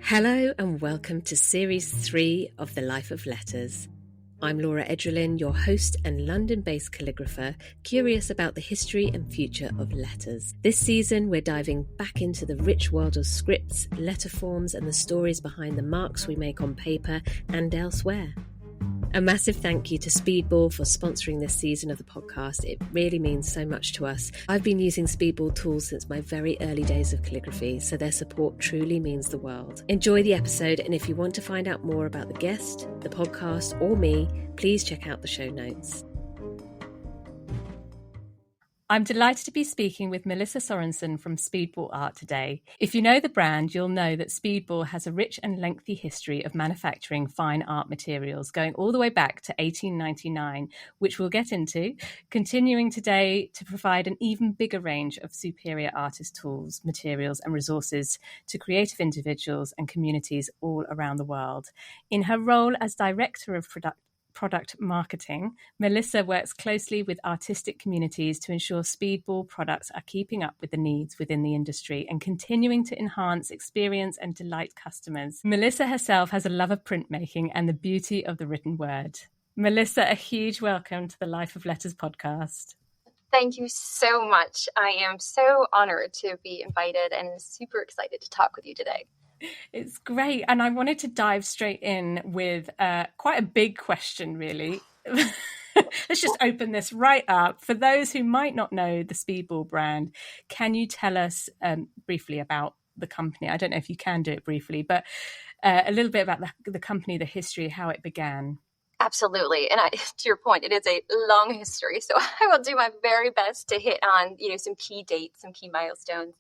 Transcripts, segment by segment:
Hello and welcome to Series 3 of The Life of Letters. I'm Laura Edralin, your host and London-based calligrapher, curious about the history and future of letters. This season, we're diving back into the rich world of scripts, letter forms, and the stories behind the marks we make on paper and elsewhere. A massive thank you to Speedball for sponsoring this season of the podcast. It really means so much to us. I've been using Speedball tools since my very early days of calligraphy, so their support truly means the world. Enjoy the episode, and if you want to find out more about the guest, the podcast, or me, please check out the show notes. I'm delighted to be speaking with Melissa Sorensen from Speedball Art today. If you know the brand, you'll know that Speedball has a rich and lengthy history of manufacturing fine art materials, going all the way back to 1899, which we'll get into, continuing today to provide an even bigger range of superior artist tools, materials, and resources to creative individuals and communities all around the world. In her role as Director of Product Marketing, Melissa works closely with artistic communities to ensure Speedball products are keeping up with the needs within the industry and continuing to enhance experience and delight customers. Melissa herself has a love of printmaking and the beauty of the written word. Melissa, a huge welcome to the Life of Letters podcast. Thank you so much. I am so honored to be invited and super excited to talk with you today. It's great. And I wanted to dive straight in with quite a big question, really. Let's just open this right up. For those who might not know the Speedball brand, can you tell us briefly about the company? I don't know if you can do it briefly, but a little bit about the company, the history, how it began. Absolutely. And to your point, it is a long history. So I will do my very best to hit on, some key dates, some key milestones.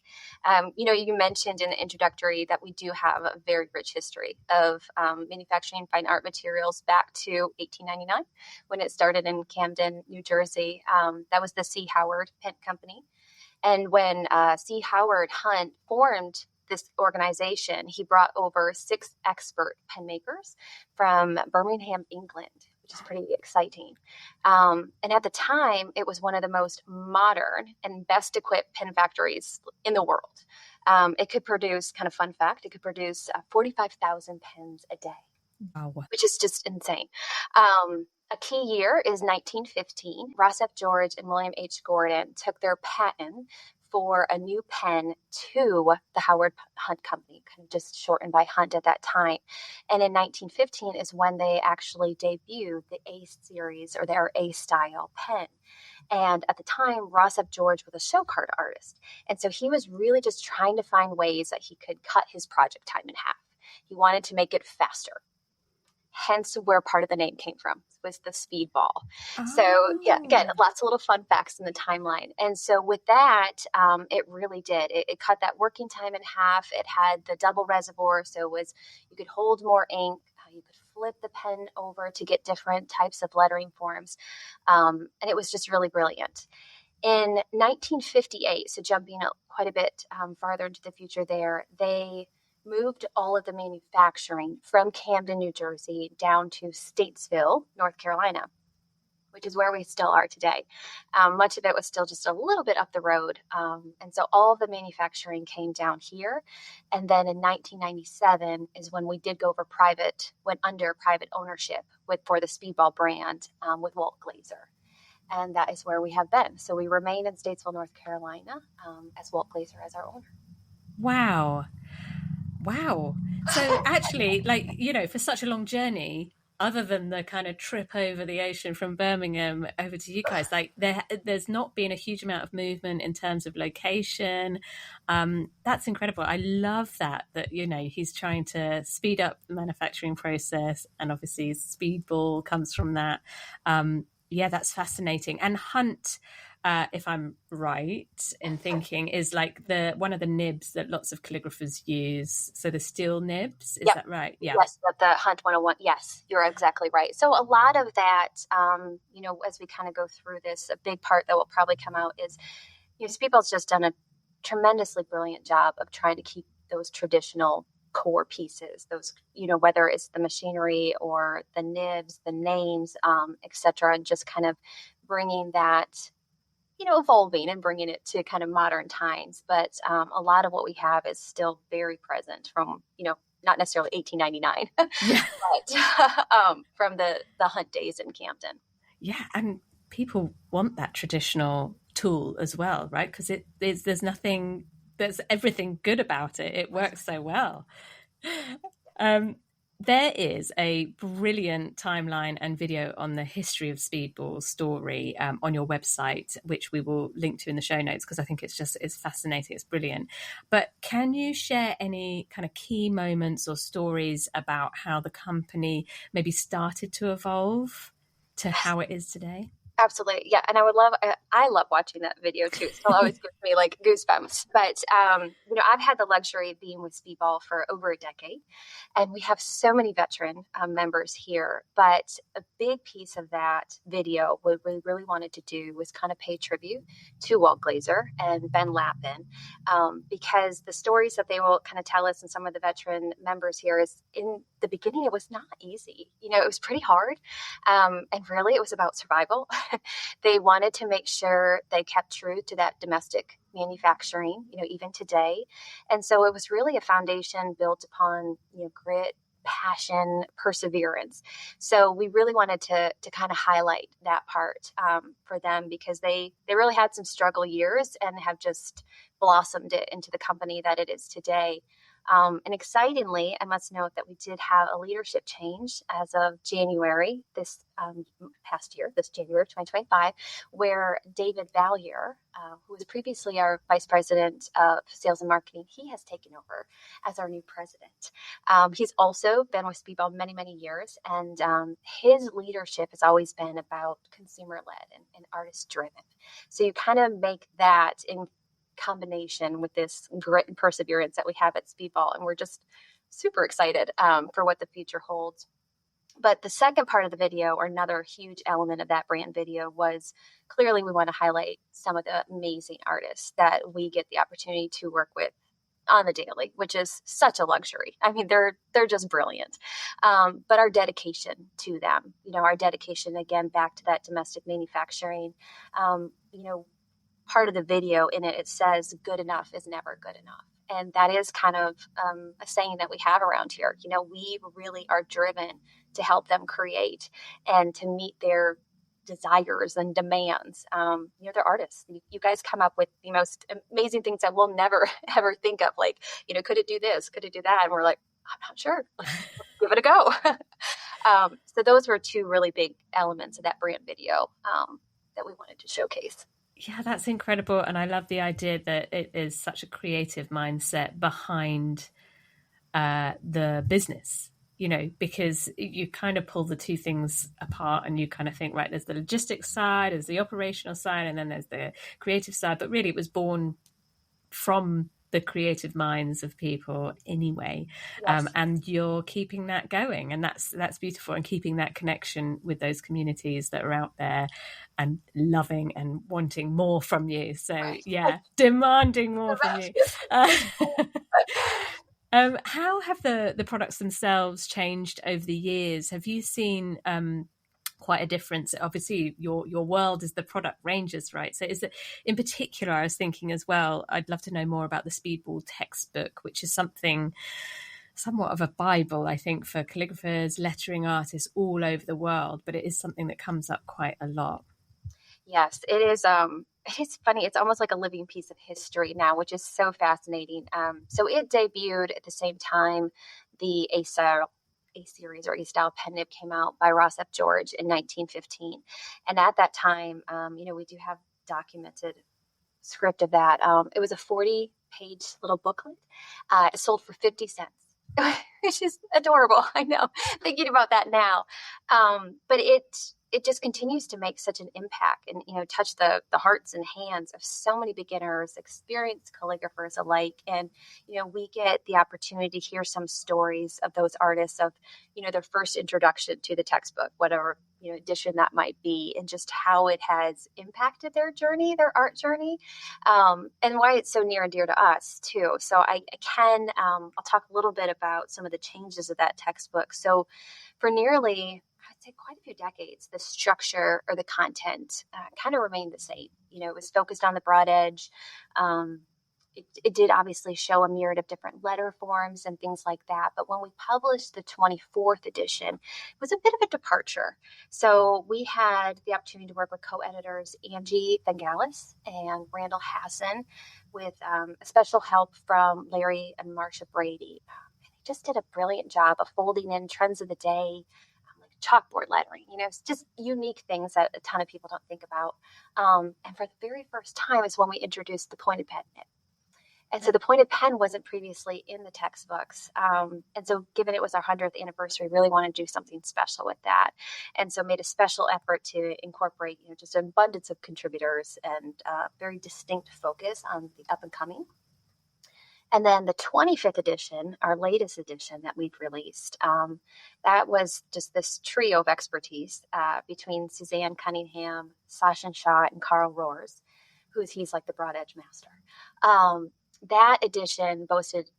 You mentioned in the introductory that we do have a very rich history of manufacturing fine art materials back to 1899 when it started in Camden, New Jersey. That was the C. Howard Pen Company. And when C. Howard Hunt formed this organization, he brought over 6 expert pen makers from Birmingham, England, which is pretty exciting. And at the time, it was one of the most modern and best equipped pen factories in the world. It could produce, kind of fun fact, it could produce 45,000 pens a day. Wow. Which is just insane. A key year is 1915. Ross F. George and William H. Gordon took their patent for a new pen to the Howard Hunt Company, kind of just shortened by Hunt at that time. And in 1915 is when they actually debuted the A series or their A style pen. And at the time, Ross F. George was a show card artist. And so he was really just trying to find ways that he could cut his project time in half. He wanted to make it faster. Hence where part of the name came from, was the Speedball. Oh. So yeah, again, lots of little fun facts in the timeline. And so with that, it really did. It cut that working time in half. It had the double reservoir, so you could hold more ink. You could flip the pen over to get different types of lettering forms. And it was just really brilliant. In 1958, so jumping quite a bit farther into the future there, they moved all of the manufacturing from Camden, New Jersey, down to Statesville, North Carolina, which is where we still are today. Much of it was still just a little bit up the road. And so all of the manufacturing came down here. And then in 1997 is when we did go went under private ownership for the Speedball brand with Walt Glazer. And that is where we have been. So we remain in Statesville, North Carolina, as Walt Glazer as our owner. Wow. So actually, for such a long journey, other than the kind of trip over the ocean from Birmingham over to you guys, there's not been a huge amount of movement in terms of location. That's incredible. I love that he's trying to speed up the manufacturing process, and obviously Speedball comes from that. That's fascinating. And Hunt, if I'm right in thinking, is like one of the nibs that lots of calligraphers use. So the steel nibs, is that right? Yeah. Yes, the Hunt 101. Yes, you're exactly right. So a lot of that, as we kind of go through this, a big part that will probably come out is, Speedball's just done a tremendously brilliant job of trying to keep those traditional core pieces, those, whether it's the machinery or the nibs, the names, et cetera, and just kind of bringing that, evolving and bringing it to kind of modern times. But a lot of what we have is still very present from, not necessarily 1899, Yeah. but from the hunt days in Camden. Yeah, and people want that traditional tool as well, right? Because there's everything good about it. It works so well. Um, there is a brilliant timeline and video on the history of Speedball's story on your website, which we will link to in the show notes because I think it's fascinating. It's brilliant. But can you share any kind of key moments or stories about how the company maybe started to evolve to how it is today? Absolutely. Yeah. And I love watching that video too. It still always gives me like goosebumps. But, I've had the luxury of being with Speedball for over a decade, and we have so many veteran members here. But a big piece of that video, what we really wanted to do was kind of pay tribute to Walt Glazer and Ben Lappin, because the stories that they will kind of tell us and some of the veteran members here is in the beginning, it was not easy. It was pretty hard. And really, it was about survival. They wanted to make sure they kept true to that domestic manufacturing, even today. And so it was really a foundation built upon, grit, passion, perseverance. So we really wanted to kind of highlight that part for them because they really had some struggle years and have just blossomed it into the company that it is today. And excitingly, I must note that we did have a leadership change as of January this past year, this January of 2025, where David Valier, who was previously our Vice President of Sales and Marketing, he has taken over as our new president. He's also been with Speedball many, many years, and his leadership has always been about consumer-led and artist-driven. So you kind of make that in combination with this grit and perseverance that we have at Speedball. And we're just super excited for what the future holds. But the second part of the video, or another huge element of that brand video, was clearly we want to highlight some of the amazing artists that we get the opportunity to work with on the daily, which is such a luxury. I mean, they're just brilliant. But our dedication to them, our dedication again back to that domestic manufacturing, part of the video in it, it says good enough is never good enough. And that is kind of a saying that we have around here. We really are driven to help them create and to meet their desires and demands. They're artists. You guys come up with the most amazing things that we'll never, ever think of. Like, could it do this? Could it do that? And we're like, I'm not sure. Let's give it a go. So those were two really big elements of that brand video that we wanted to showcase. Yeah, that's incredible. And I love the idea that it is such a creative mindset behind the business, because you kind of pull the two things apart and you kind of think, right, there's the logistics side, there's the operational side, and then there's the creative side. But really, it was born from the creative minds of people anyway. Yes. And you're keeping that going, and that's beautiful, and keeping that connection with those communities that are out there and loving and wanting more from you. So yeah, demanding more from you. How have the products themselves changed over the years? Have you seen quite a difference? Obviously, your world is the product ranges, right? So is it, in particular, I was thinking as well, I'd love to know more about the Speedball textbook, which is somewhat of a Bible, I think, for calligraphers, lettering artists all over the world, but it is something that comes up quite a lot. Yes, it is. It is funny. It's almost like a living piece of history now, which is so fascinating. So it debuted at the same time the A-series or A-style pen nib came out by Ross F. George in 1915. And at that time, we do have documented script of that. It was a 40-page little booklet. It sold for 50 cents. Which is adorable. I know, thinking about that now. But it just continues to make such an impact and, touch the hearts and hands of so many beginners, experienced calligraphers alike. And, we get the opportunity to hear some stories of those artists of, their first introduction to the textbook, whatever, edition that might be, and just how it has impacted their journey, their art journey, and why it's so near and dear to us too. So I'll talk a little bit about some of the changes of that textbook. So for nearly, I'd say quite a few decades, the structure or the content kind of remained the same. It was focused on the broad edge. it did obviously show a myriad of different letter forms and things like that. But when we published the 24th edition, it was a bit of a departure. So we had the opportunity to work with co-editors Angie Vangalis and Randall Hassan, with special help from Larry and Marcia Brady. They just did a brilliant job of folding in trends of the day, like chalkboard lettering. It's just unique things that a ton of people don't think about. And for the very first time is when we introduced the pointed pen nib. And so the pointed pen wasn't previously in the textbooks. And so given it was our 100th anniversary, really wanted to do something special with that. And so made a special effort to incorporate, just an abundance of contributors and very distinct focus on the up and coming. And then the 25th edition, our latest edition that we've released, that was just this trio of expertise between Suzanne Cunningham, Sasha Shaw, and Carl Roars, he's like the broad edge master. That edition boasted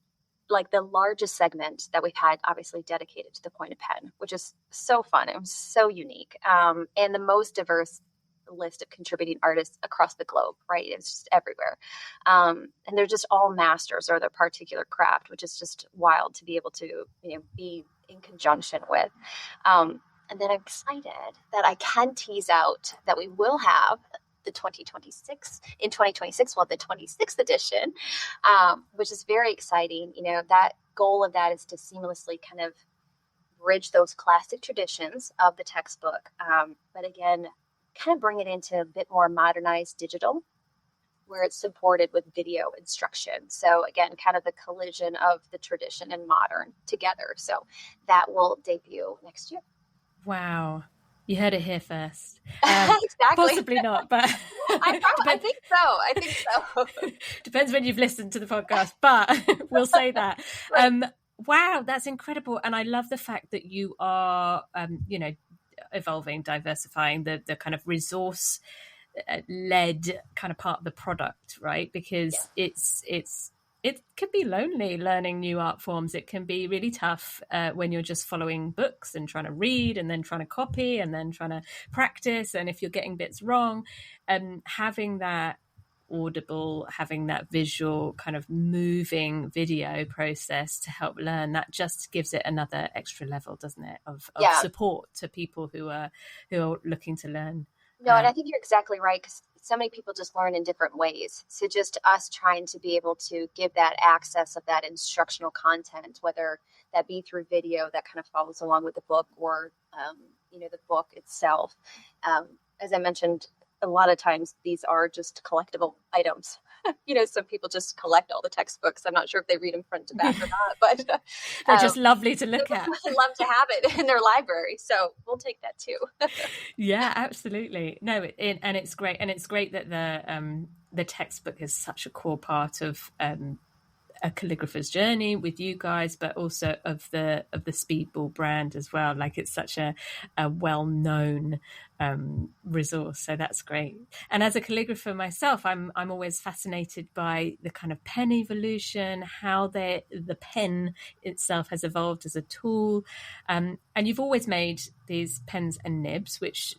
like the largest segment that we've had, obviously dedicated to the pointed pen, which is so fun. It was so unique. And the most diverse list of contributing artists across the globe, right? It's just everywhere. And they're just all masters of their particular craft, which is just wild to be able to, be in conjunction with. And then I'm excited that I can tease out that we will have the 2026 we'll have the 26th edition, which is very exciting. That goal of that is to seamlessly kind of bridge those classic traditions of the textbook, but again, kind of bring it into a bit more modernized digital, where it's supported with video instruction. So again, kind of the collision of the tradition and modern together. So that will debut next year. Wow. You heard it here first. Exactly. Possibly not, but I think so. Depends when you've listened to the podcast, but we'll say that. Right. Wow, that's incredible. And I love the fact that you are, evolving, diversifying the kind of resource led kind of part of the product, right? Because it can be lonely learning new art forms. It can be really tough when you're just following books and trying to read and then trying to copy and then trying to practice. And if you're getting bits wrong, having that audible, having that visual kind of moving video process to help learn, that just gives it another extra level, doesn't it, of support to people who are looking to learn. No, and I think you're exactly right, because so many people just learn in different ways. So just us trying to be able to give that access of that instructional content, whether that be through video that kind of follows along with the book, or, the book itself. As I mentioned, a lot of times these are just collectible items. Some people just collect all the textbooks. I'm not sure if they read them front to back or not, but they're just lovely to look at. I love to have it in their library, so we'll take that too. Yeah, absolutely. No, and it's great, and it's great that the textbook is such a core part of a calligrapher's journey with you guys, but also of the Speedball brand as well. Like, it's such a well-known resource, so that's great. And as a calligrapher myself, I'm always fascinated by the kind of pen evolution, how the pen itself has evolved as a tool, and you've always made these pens and nibs which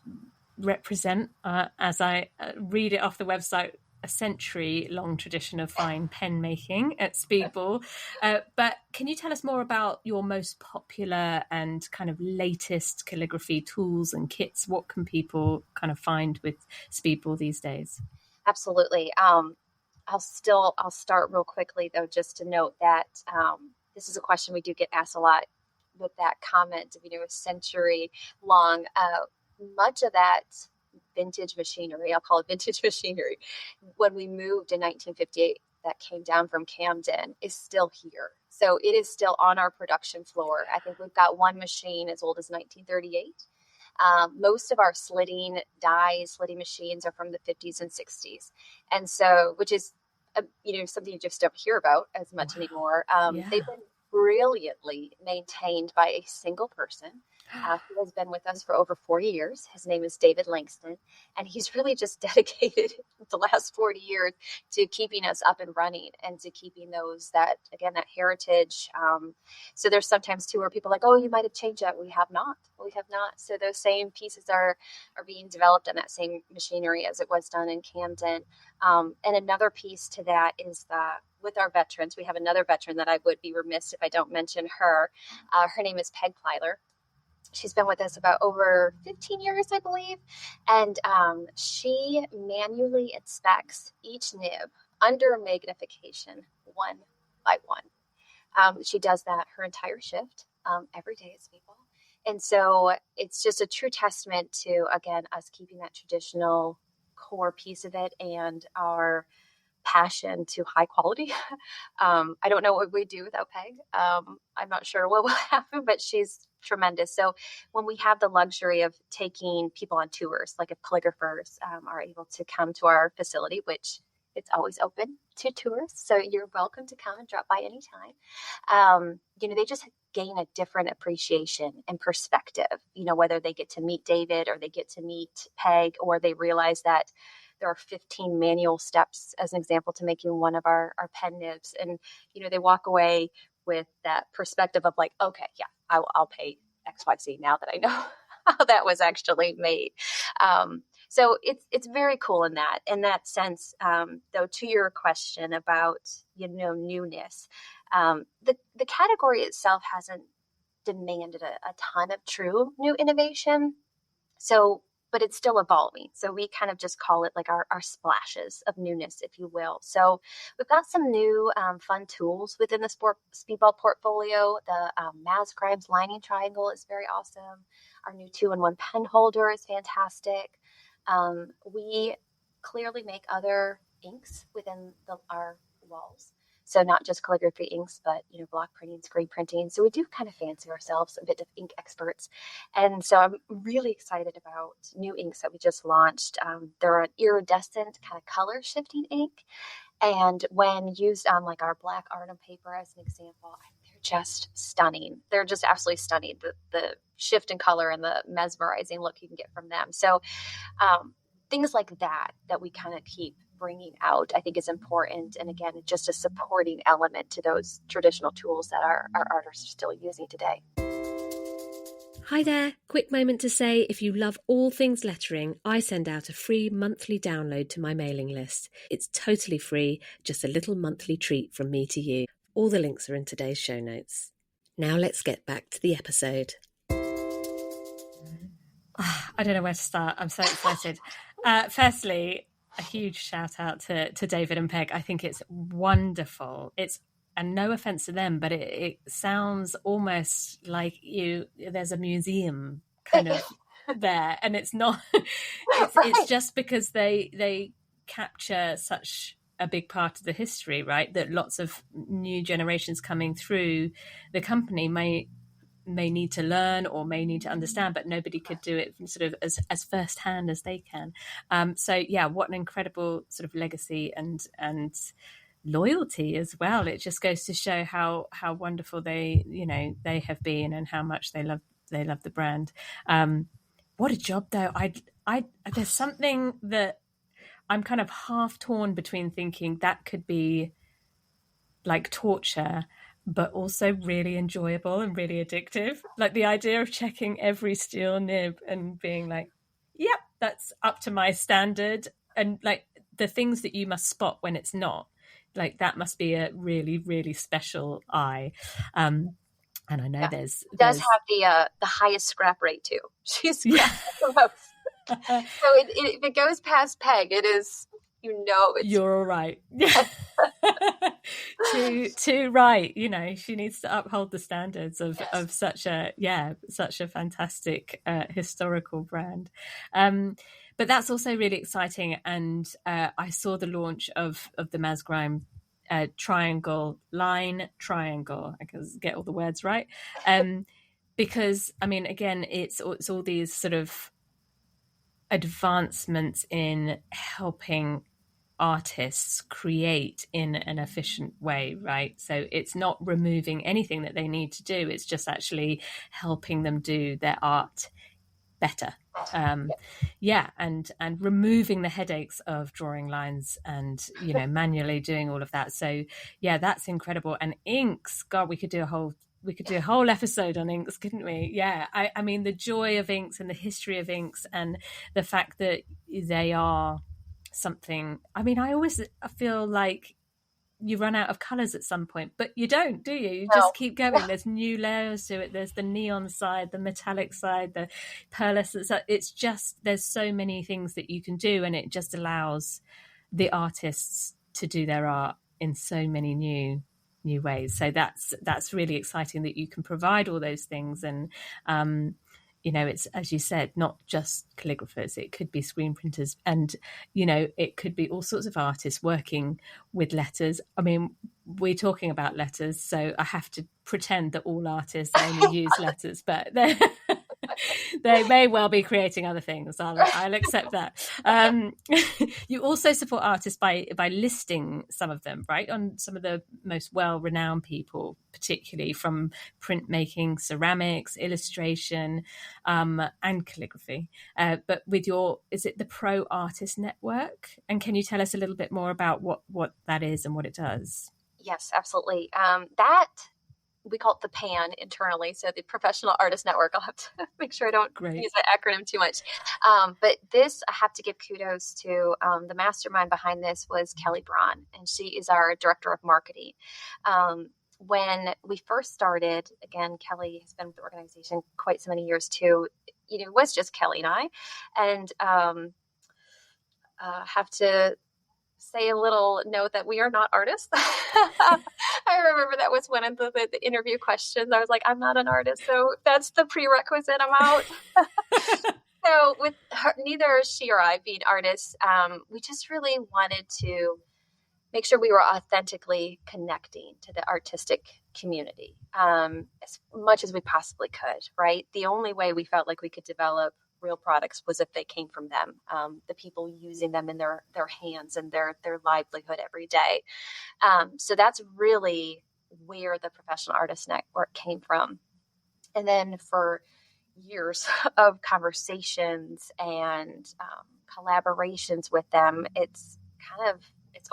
represent, as I read it off the website, a century-long tradition of fine pen making at Speedball. But can you tell us more about your most popular and kind of latest calligraphy tools and kits? What can people kind of find with Speedball these days? Absolutely. I'll start real quickly, though, just to note that this is a question we do get asked a lot with that comment of, a century long. Much of that vintage machinery, I'll call it vintage machinery, when we moved in 1958, that came down from Camden, is still here. So it is still on our production floor. I think we've got one machine as old as 1938. Most of our slitting machines are from the 50s and 60s. And so, which is, something you just don't hear about as much anymore. They've been brilliantly maintained by a single person who has been with us for over 40 years. His name is David Langston, and he's really just dedicated the last 40 years to keeping us up and running and to keeping that heritage. So there's sometimes too where people are like, oh, you might have changed that. We have not. So those same pieces are being developed on that same machinery as it was done in Camden. And another piece to that is with our veterans. We have another veteran that I would be remiss if I don't mention her. Her name is Peg Plyler. She's been with us about over 15 years, I believe. And she manually inspects each nib under magnification one by one. She does that her entire shift every day at Speedball. And so it's just a true testament to, again, us keeping that traditional core piece of it and our passion to high quality. I don't know what we do without Peg. I'm not sure what will happen, but she's tremendous. So when we have the luxury of taking people on tours, like if calligraphers are able to come to our facility, which it's always open to tours, so you're welcome to come and drop by anytime. They just gain a different appreciation and perspective, whether they get to meet David or they get to meet Peg, or they realize that there are 15 manual steps, as an example, to making one of our pen nibs. And, they walk away with that perspective of like, okay, yeah, I'll pay XYZ now that I know how that was actually made. So it's very cool in that sense. Though, to your question about, newness, the category itself hasn't demanded a ton of true new innovation. So, but it's still evolving. So we kind of just call it like our splashes of newness, if you will. So we've got some new fun tools within the Speedball portfolio. The Maz Grimes lining triangle is very awesome. Our new 2-in-1 pen holder is fantastic. We clearly make other inks within our walls. So not just calligraphy inks, but, block printing, screen printing. So we do kind of fancy ourselves a bit of ink experts. And so I'm really excited about new inks that we just launched. They're an iridescent kind of color shifting ink. And when used on like our black Artem paper, as an example, they're just stunning. They're just absolutely stunning. The shift in color and the mesmerizing look you can get from them. So things like that we kind of keep bringing out, I think is important. And again, just a supporting element to those traditional tools that our artists are still using today. Hi there, quick moment to say if you love all things lettering, I send out a free monthly download to my mailing list. It's totally free, just a little monthly treat from me to you. All the links are in today's show notes. Now let's get back to the episode. I don't know where to start. I'm so excited. Firstly, a huge shout out to David and Peg. I think it's wonderful. And no offense to them, but it sounds almost like there's a museum kind of there, and it's not. It's just because they capture such a big part of the history, right? That lots of new generations coming through the company may need to learn or may need to understand, but nobody could do it sort of as firsthand as they can. So yeah, what an incredible sort of legacy and loyalty as well. It just goes to show how wonderful they have been and how much they love the brand. What a job though. I there's something that I'm kind of half torn between thinking that could be like torture, but also really enjoyable and really addictive. Like the idea of checking every steel nib and being like, yep, that's up to my standard. And like the things that you must spot when it's not, like that must be a really, really special eye. And I know there's have the highest scrap rate too. She's scrapped the most. So if it goes past Peg, it is, you're all right. too right. She needs to uphold the standards of such a fantastic historical brand. But that's also really exciting. And I saw the launch of the Maz Grime triangle. I can get all the words right. Because I mean, again, it's all these sort of advancements in helping artists create in an efficient way, right? So it's not removing anything that they need to do, it's just actually helping them do their art better. And removing the headaches of drawing lines and manually doing all of that. So yeah, that's incredible. And inks, God, we could do a whole episode on inks, couldn't we? Yeah, I mean the joy of inks and the history of inks and the fact that they are something. I mean, I always feel like you run out of colors at some point, but you don't, do you? You No. just keep going. There's new layers to it. There's the neon side, the metallic side, the pearlescent side. It's just, there's so many things that you can do, and it just allows the artists to do their art in so many new ways. So that's really exciting that you can provide all those things. And it's, as you said, not just calligraphers. It could be screen printers, and it could be all sorts of artists working with letters. I mean, we're talking about letters, so I have to pretend that all artists only use letters, but they may well be creating other things. I'll accept that. You also support artists by listing some of them, right, on some of the most well-renowned people, particularly from printmaking, ceramics, illustration, and calligraphy. But with is it the Pro Artist Network? And can you tell us a little bit more about what that is and what it does? Yes, absolutely. That we call it the PAN internally, so the Professional Artist Network. I'll have to make sure I don't use that acronym too much. But this, I have to give kudos to the mastermind behind this was Kelly Braun, and she is our director of marketing. When we first started, again, Kelly has been with the organization quite so many years too. It was just Kelly and I, and have to say a little note that we are not artists. I remember that was one of the interview questions. I was like, I'm not an artist, so that's the prerequisite. I'm out. So with her, neither she or I being artists, we just really wanted to make sure we were authentically connecting to the artistic community as much as we possibly could, right? The only way we felt like we could develop real products was if they came from them, the people using them in their hands and their livelihood every day. So that's really where the Professional Artist Network came from. And then for years of conversations and collaborations with them, it's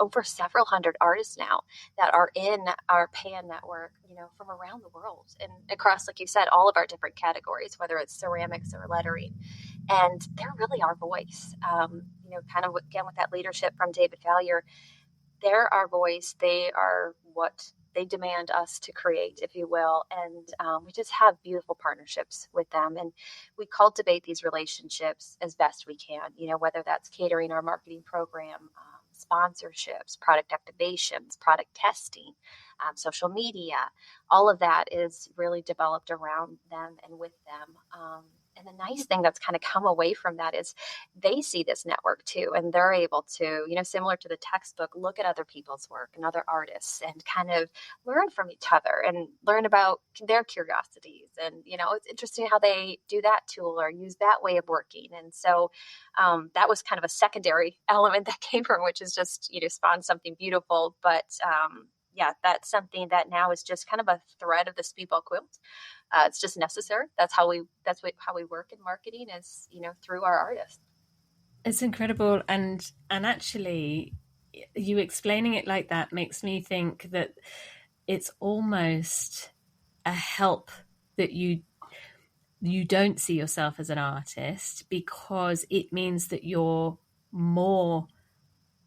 over several hundred artists now that are in our PAN network, from around the world and across, like you said, all of our different categories, whether it's ceramics or lettering. And they're really our voice, kind of again with that leadership from David Fallier. They're our voice. They are what they demand us to create, if you will. And we just have beautiful partnerships with them. And we cultivate these relationships as best we can, whether that's catering our marketing program, sponsorships, product activations, product testing, social media. All of that is really developed around them and with them. And the nice thing that's kind of come away from that is they see this network too, and they're able to, similar to the textbook, look at other people's work and other artists and kind of learn from each other and learn about their curiosities. And, it's interesting how they do that tool or use that way of working. And so that was kind of a secondary element that came from, which is just, spawn something beautiful. But that's something that now is just kind of a thread of the Speedball quilt. It's just necessary. That's how we work in marketing is, through our artists. It's incredible. And actually you explaining it like that makes me think that it's almost a help that you don't see yourself as an artist, because it means that you're more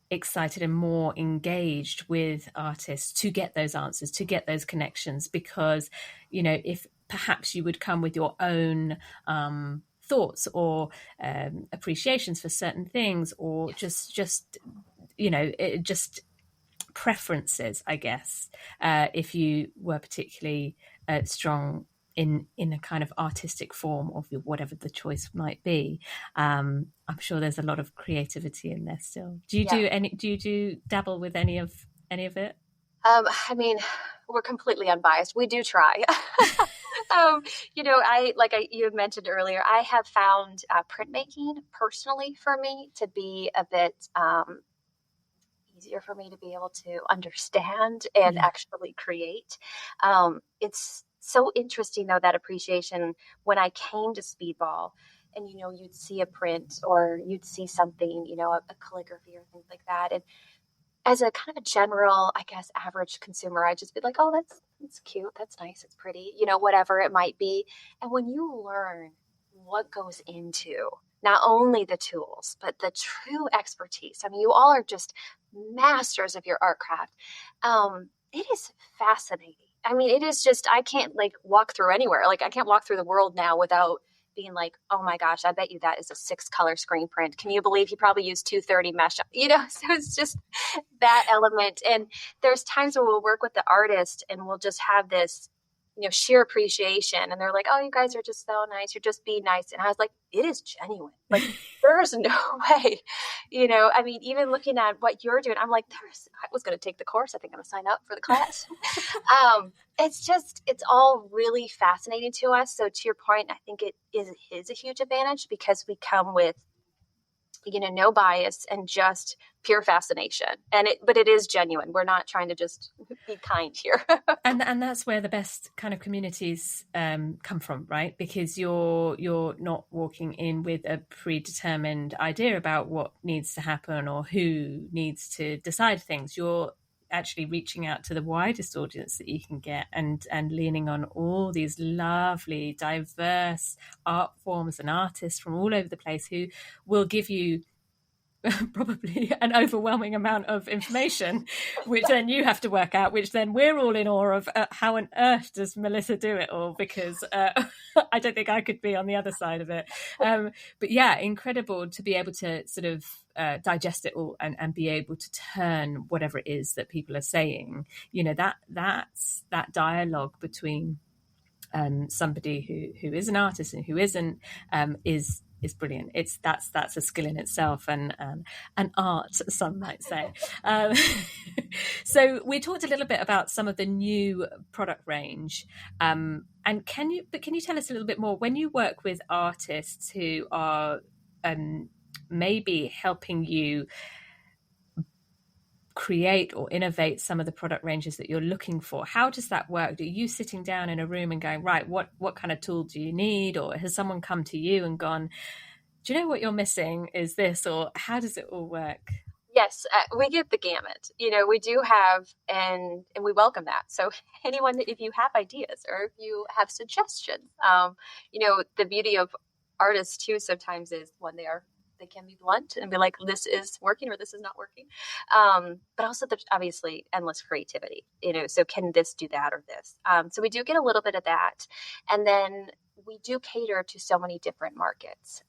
excited and more engaged with artists to get those answers, to get those connections. Because, if perhaps you would come with your own thoughts or appreciations for certain things, or just preferences, I guess, if you were particularly strong in a kind of artistic form of whatever the choice might be. I'm sure there's a lot of creativity in there still. Do you dabble with any of it? I mean, we're completely unbiased. We do try. You had mentioned earlier, I have found printmaking personally for me to be a bit easier for me to be able to understand and actually create. It's so interesting, though, that appreciation when I came to Speedball and, you'd see a print or you'd see something, a calligraphy or things like that. And as a kind of a general, I guess, average consumer, I'd just be like, oh, that's cute. That's nice. It's pretty, whatever it might be. And when you learn what goes into not only the tools, but the true expertise. I mean, you all are just masters of your art craft. It is fascinating. I mean, it is just, I can't like walk through anywhere. Like I can't walk through the world now without being like, oh my gosh, I bet you that is a 6-color screen print. Can you believe he probably used 230 mesh? You know, so it's just that element. And there's times where we'll work with the artist and we'll just have this, you know, sheer appreciation. And they're like, oh, you guys are just so nice. You're just being nice. And I was like, it is genuine. Like there's no way, you know, I mean, even looking at what you're doing, I'm like, I was going to take the course. I think I'm going to sign up for the class. It's all really fascinating to us. So to your point, I think it is a huge advantage because we come with, you know, no bias and just pure fascination. But it is genuine. We're not trying to just be kind here. and that's where the best kind of communities come from, right? Because you're not walking in with a predetermined idea about what needs to happen or who needs to decide things. You're actually reaching out to the widest audience that you can get and leaning on all these lovely diverse art forms and artists from all over the place who will give you probably an overwhelming amount of information, which then you have to work out, which then we're all in awe of. How on earth does Melissa do it all? Because I don't think I could be on the other side of it. But yeah, incredible to be able to sort of digest it all and be able to turn whatever it is that people are saying. You know, that's that dialogue between somebody who is an artist and who isn't is brilliant. That's a skill in itself and an art, some might say. So we talked a little bit about some of the new product range. And can you tell us a little bit more when you work with artists who are maybe helping you create or innovate some of the product ranges that you're looking for? How does that work? Are you sitting down in a room and going, right, what kind of tool do you need? Or has someone come to you and gone, do you know what you're missing is this? Or how does it all work? Yes, we get the gamut. You know, we do have, and we welcome that. So anyone, if you have ideas or if you have suggestions, you know, the beauty of artists too sometimes is when they can be blunt and be like, this is working or this is not working. But also there's obviously endless creativity, you know, so can this do that or this? So we do get a little bit of that. And then we do cater to so many different markets,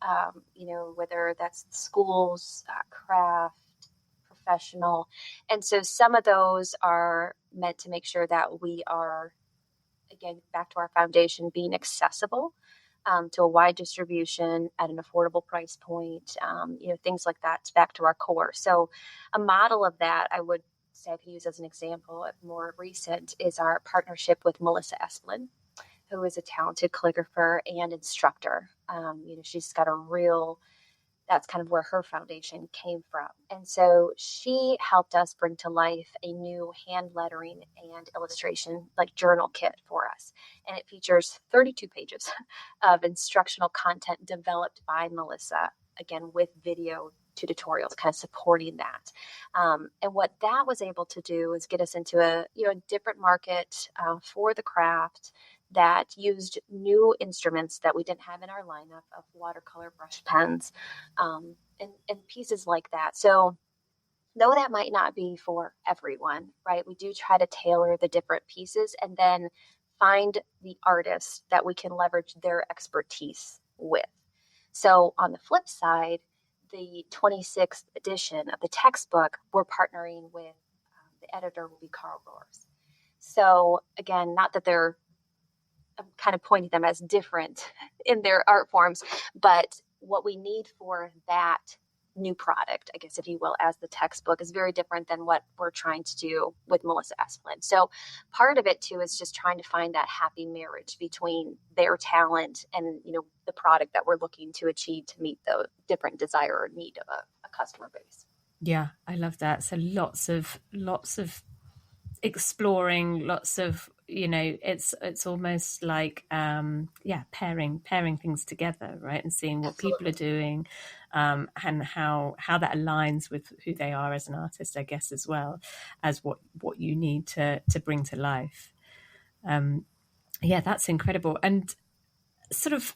you know, whether that's schools, craft, professional. And so some of those are meant to make sure that we are, again, back to our foundation, being accessible to a wide distribution at an affordable price point, you know, things like that, back to our core. So a model of that, I would say I could use as an example of more recent is our partnership with Melissa Sorensen, who is a talented calligrapher and instructor. You know, she's got that's kind of where her foundation came from. And so she helped us bring to life a new hand lettering and illustration like journal kit for us. And it features 32 pages of instructional content developed by Melissa, again, with video tutorials kind of supporting that. And what that was able to do is get us into a different market for the craft that used new instruments that we didn't have in our lineup of watercolor brush pens and pieces like that. So though that might not be for everyone, right, we do try to tailor the different pieces and then find the artist that we can leverage their expertise with. So on the flip side, the 26th edition of the textbook, we're partnering with, the editor will be Carl Roars. So again, not that I'm kind of pointing them as different in their art forms, but what we need for that new product, I guess, if you will, as the textbook is very different than what we're trying to do with Melissa Sorensen. So part of it too is just trying to find that happy marriage between their talent and, you know, the product that we're looking to achieve to meet the different desire or need of a customer base. Yeah, I love that. So lots of exploring, lots of, you know, it's almost like pairing things together, right, and seeing what Absolutely. People are doing, and how that aligns with who they are as an artist, I guess, as well as what you need to bring to life. That's incredible. And sort of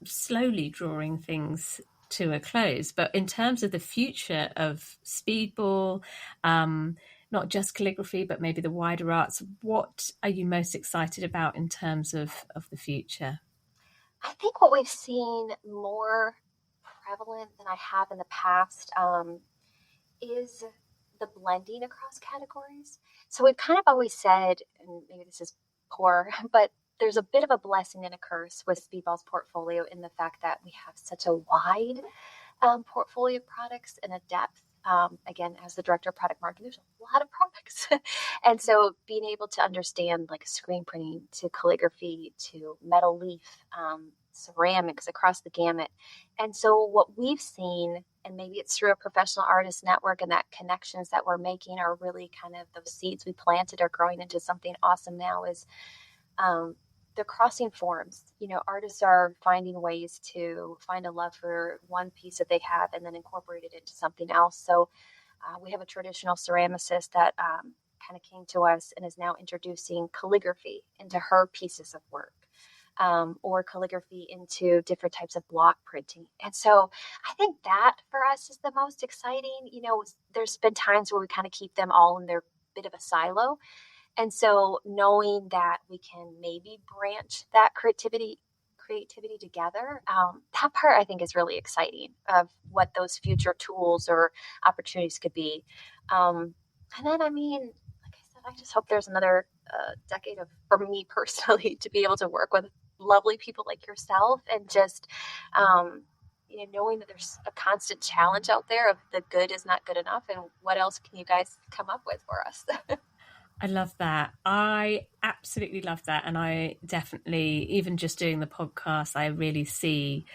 slowly drawing things to a close. But in terms of the future of Speedball, not just calligraphy, but maybe the wider arts, what are you most excited about in terms of the future? I think what we've seen more prevalent than I have in the past is the blending across categories. So we've kind of always said, and maybe this is poor, but there's a bit of a blessing and a curse with Speedball's portfolio in the fact that we have such a wide portfolio of products and a depth. Again, as the director of product marketing, there's a lot of products. And so being able to understand like screen printing to calligraphy to metal leaf, ceramics across the gamut. And so what we've seen, and maybe it's through a professional artist network and that connections that we're making are really kind of those seeds we planted are growing into something awesome now is the crossing forms. Artists are finding ways to find a love for one piece that they have and then incorporate it into something else. So we have a traditional ceramicist that kind of came to us and is now introducing calligraphy into her pieces of work. Or calligraphy into different types of block printing. And so I think that for us is the most exciting. There's been times where we kind of keep them all in their bit of a silo. And so knowing that we can maybe branch that creativity together, that part I think is really exciting of what those future tools or opportunities could be. And then, like I said, I just hope there's another decade for me personally, to be able to work with lovely people like yourself and just, knowing that there's a constant challenge out there of the good is not good enough. And what else can you guys come up with for us? I love that. I absolutely love that. And I definitely, even just doing the podcast, I really see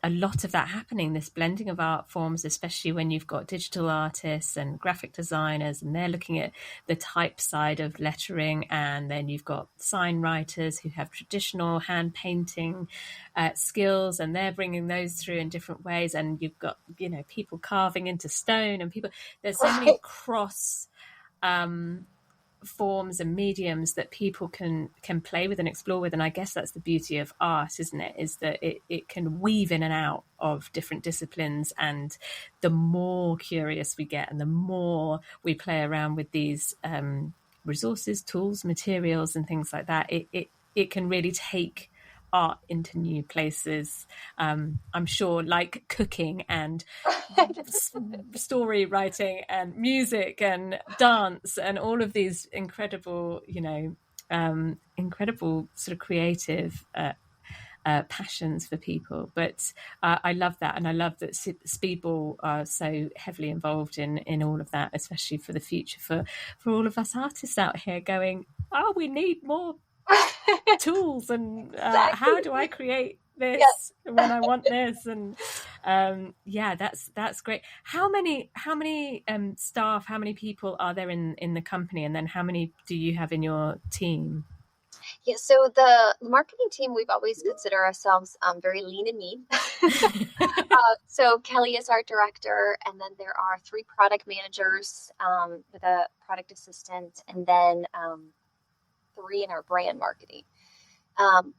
a lot of that happening, this blending of art forms, especially when you've got digital artists and graphic designers, and they're looking at the type side of lettering. And then you've got sign writers who have traditional hand painting skills, and they're bringing those through in different ways. And you've got, people carving into stone, and there's so many cross forms and mediums that people can play with and explore with. And I guess that's the beauty of art, isn't it, is that it can weave in and out of different disciplines. And the more curious we get and the more we play around with these resources, tools, materials and things like that, it can really take art into new places. I'm sure, like cooking and story writing and music and dance and all of these incredible, incredible sort of creative passions for people. But I love that, and I love that Speedball are so heavily involved in all of that, especially for the future, for all of us artists out here going, we need more tools, and Exactly. How do I create this when I want this? And that's great. How many staff, how many people are there in the company, and then how many do you have in your team? Yeah, so the marketing team, we've always considered ourselves very lean and mean. So Kelly is our director, and then there are 3 product managers with a product assistant, and then 3 in our brand marketing.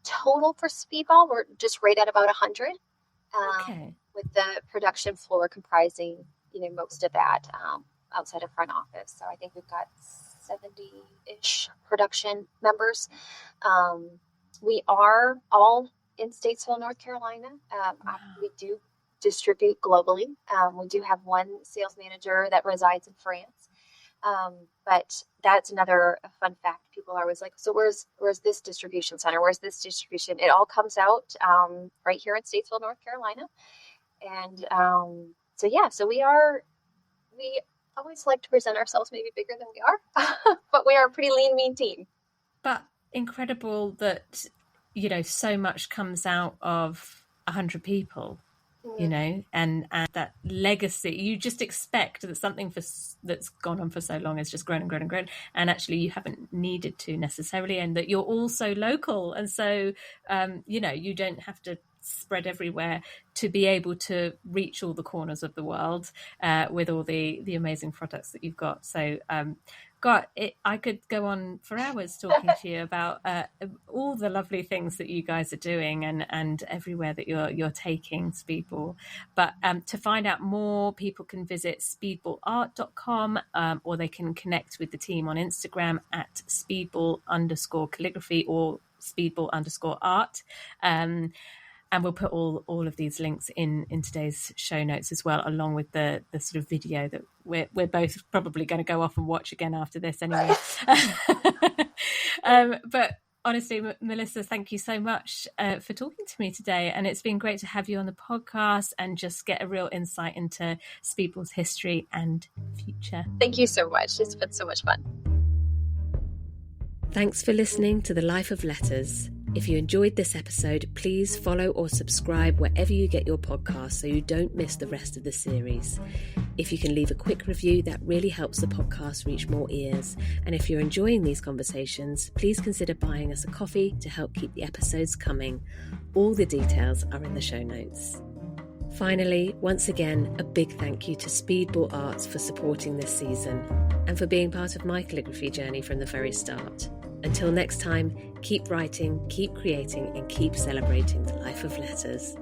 Total for Speedball, we're just right at about 100. Okay. With the production floor comprising, most of that outside of front office. So I think we've got 70-ish production members. We are all in Statesville, North Carolina. Wow. We do distribute globally. We do have one sales manager that resides in France. But that's another fun fact. People are always like, so where's this distribution center? Where's this distribution? It all comes out right here in Statesville, North Carolina. And so we always like to present ourselves maybe bigger than we are, but we are a pretty lean, mean team. But incredible that, so much comes out of 100 people. And that legacy, you just expect that something that's gone on for so long has just grown and grown and grown, and actually you haven't needed to necessarily, and that you're all so local, and so you don't have to spread everywhere to be able to reach all the corners of the world with all the amazing products that you've got. So God, I could go on for hours talking to you about all the lovely things that you guys are doing and everywhere that you're taking Speedball. But to find out more, people can visit speedballart.com, or they can connect with the team on Instagram at speedball_calligraphy or speedball_art. And we'll put all of these links in today's show notes as well, along with the sort of video that we're both probably going to go off and watch again after this anyway. But honestly, Melissa, thank you so much for talking to me today. And it's been great to have you on the podcast and just get a real insight into Speedball's history and future. Thank you so much. It's been so much fun. Thanks for listening to The Life of Letters. If you enjoyed this episode, please follow or subscribe wherever you get your podcasts so you don't miss the rest of the series. If you can leave a quick review, that really helps the podcast reach more ears. And if you're enjoying these conversations, please consider buying us a coffee to help keep the episodes coming. All the details are in the show notes. Finally, once again, a big thank you to Speedball Arts for supporting this season and for being part of my calligraphy journey from the very start. Until next time, keep writing, keep creating, and keep celebrating the life of letters.